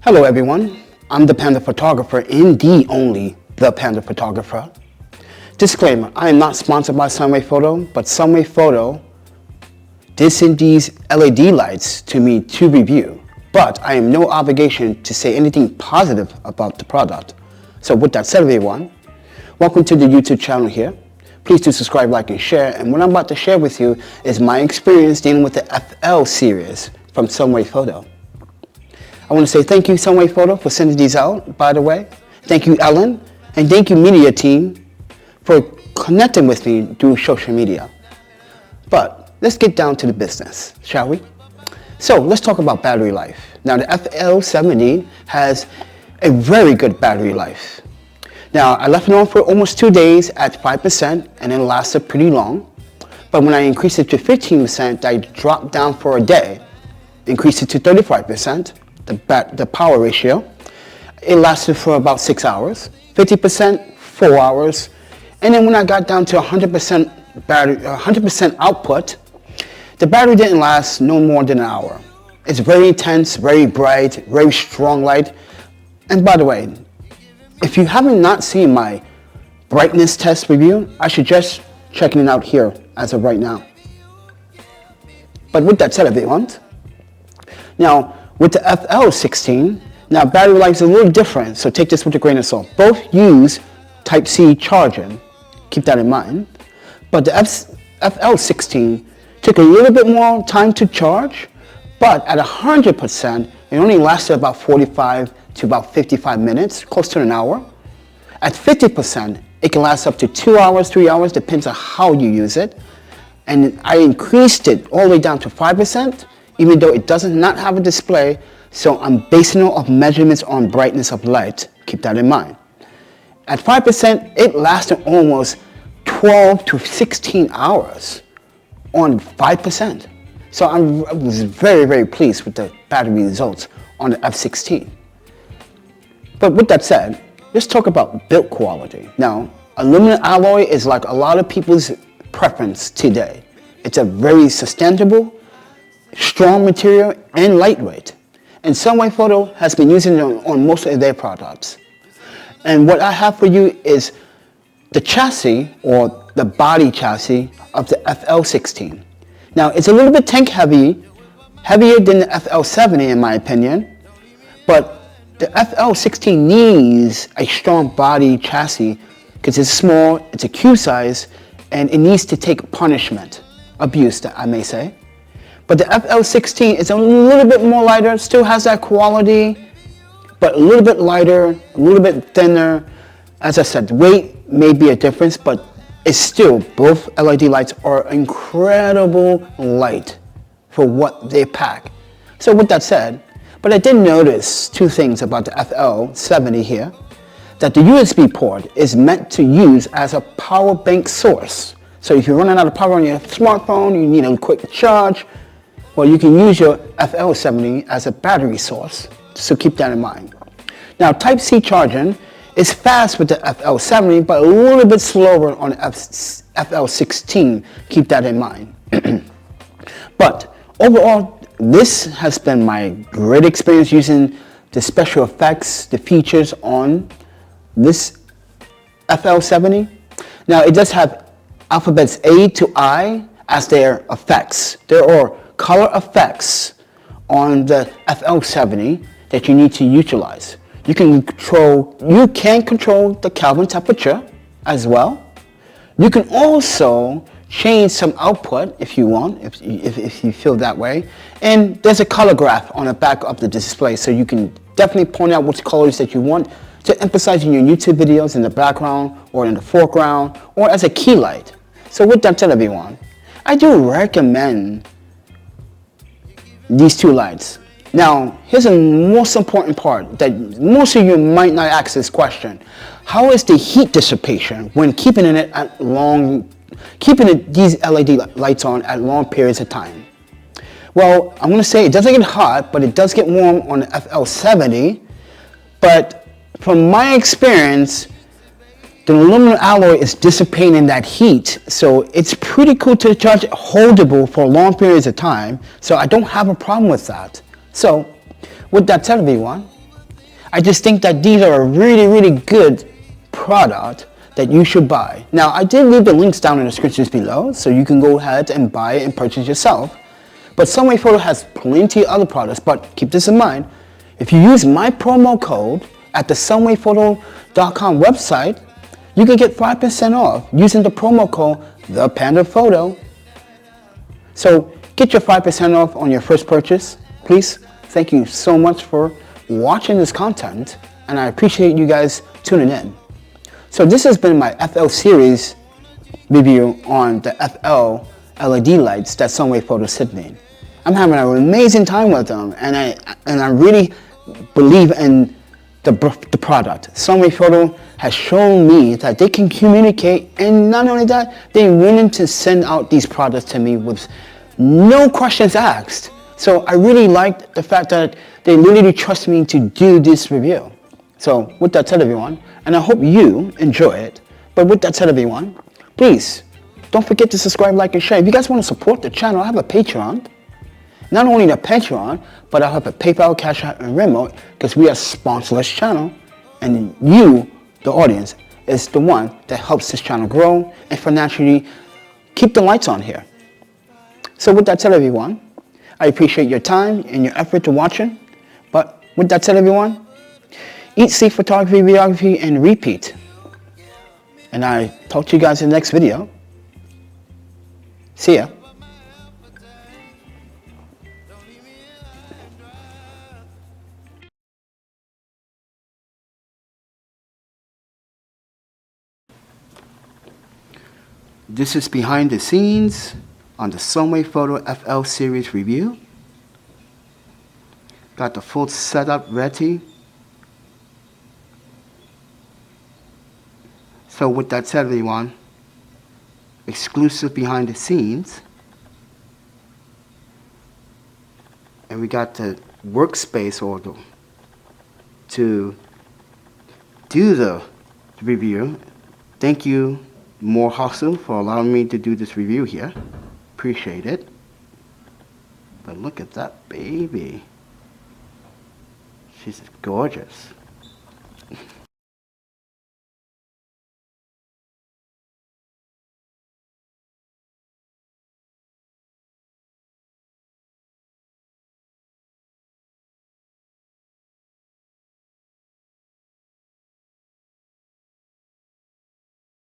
Hello everyone, I'm the Panda Photographer and the only The Panda Photographer. Disclaimer, I am not sponsored by Sunwayfoto, but Sunwayfoto did send these LED lights to me to review, but I am no obligation to say anything positive about the product. So with that said everyone, welcome to the YouTube channel here. Please do subscribe, like, and share, and what I'm about to share with you is my experience dealing with the FL series from Sunwayfoto. I want to say thank you, Sunwayfoto, for sending these out, by the way. Thank you, Ellen, and thank you, media team, for connecting with me through social media. But let's get down to the business, shall we? So let's talk about battery life. Now, the FL-70 has a very good battery life. Now, I left it on for almost 2 days at 5%, and it lasted pretty long. But when I increased it to 15%, I dropped down for a day, increased it to 35%. The power ratio, it lasted for about 6 hours, 50%, 4 hours, and then when I got down to 100% battery, 100% output, the battery didn't last no more than an hour. It's very intense, very bright, very strong light. And by the way, if you haven't not seen my brightness test review, I suggest checking it out here as of right now. But with that said, everyone, now, with the FL-16, now battery life is a little different, so take this with a grain of salt. Both use Type-C charging, keep that in mind. But the FL-16 took a little bit more time to charge, but at 100%, it only lasted about 45 to about 55 minutes, close to an hour. At 50%, it can last up to 2 hours, 3 hours, depends on how you use it. And I increased it all the way down to 5%, even though it does not have a display, so I'm basing it off measurements on brightness of light. Keep that in mind. At 5%, it lasted almost 12 to 16 hours on 5%. So I was very, very pleased with the battery results on the F16. But with that said, let's talk about build quality. Now, aluminum alloy is like a lot of people's preference today. It's a very sustainable, strong material and lightweight, and Sunwayfoto has been using it on most of their products. And what I have for you is the chassis, or the body chassis of the FL-16. Now, it's a little bit tank heavy, heavier than the FL-70 in my opinion, but the FL-16 needs a strong body chassis because it's small, it's a Q size, and it needs to take punishment, abuse, that I may say. But the FL-16 is a little bit more lighter, still has that quality, but a little bit lighter, a little bit thinner. As I said, weight may be a difference, but it's still, both LED lights are incredible light for what they pack. So with that said, but I did notice two things about the FL-70 here, that the USB port is meant to use as a power bank source. So if you're running out of power on your smartphone, you need a quick charge, well, you can use your FL-70 as a battery source, so keep that in mind. Now, Type-C charging is fast with the FL-70, but a little bit slower on the FL-16, keep that in mind. But overall, this has been my great experience using the special effects, the features on this FL-70. Now, it does have alphabets A to I as their effects. There are color effects on the FL-70 that you need to utilize. You can control the Kelvin temperature as well. You can also change some output if you want, if you feel that way. And there's a color graph on the back of the display, so you can definitely point out which colors that you want to emphasize in your YouTube videos in the background or in the foreground or as a key light. So with that said, everyone, I do recommend these two lights. Now, here's the most important part that most of you might not ask this question. How is the heat dissipation when keeping these LED lights on at long periods of time? Well, I'm going to say it doesn't get hot, but it does get warm on the FL-70. But from my experience, the aluminum alloy is dissipating that heat, so it's pretty cool to charge it holdable for long periods of time, so I don't have a problem with that. So, with that said, everyone, I just think that these are a really, really good product that you should buy. Now, I did leave the links down in the descriptions below, so you can go ahead and buy it and purchase yourself. But Sunwayfoto has plenty of other products, but keep this in mind. If you use my promo code at the sunwayfoto.com website, you can get 5% off using the promo code ThePandaPhoto. So get your 5% off on your first purchase, please. Thank you so much for watching this content, and I appreciate you guys tuning in. So this has been my FL series review on the FL LED lights that Sunwayfoto sent me. I'm having an amazing time with them, and I really believe in the product. Sunwayfoto has shown me that they can communicate, and not only that, they're willing to send out these products to me with no questions asked. So I really liked the fact that they literally trust me to do this review. So with that said, everyone, and I hope you enjoy it, but with that said, everyone, please don't forget to subscribe, like, and share. If you guys want to support the channel, I have a Patreon. Not only the Patreon, but I have a PayPal, Cash App, and Venmo, because we are a sponsorless channel, and you, the audience, is the one that helps this channel grow and financially keep the lights on here. So with that said, everyone, I appreciate your time and your effort to watching. But with that said, everyone, eat, see photography, videography, and repeat. And I talk to you guys in the next video. See ya. This is behind the scenes on the Sunwayfoto FL series review. Got the full setup ready. So with that said, everyone, exclusive behind the scenes. And we got the workspace order to do the review. Thank you, More Hustle, for allowing me to do this review here. Appreciate it. But look at that baby. She's gorgeous.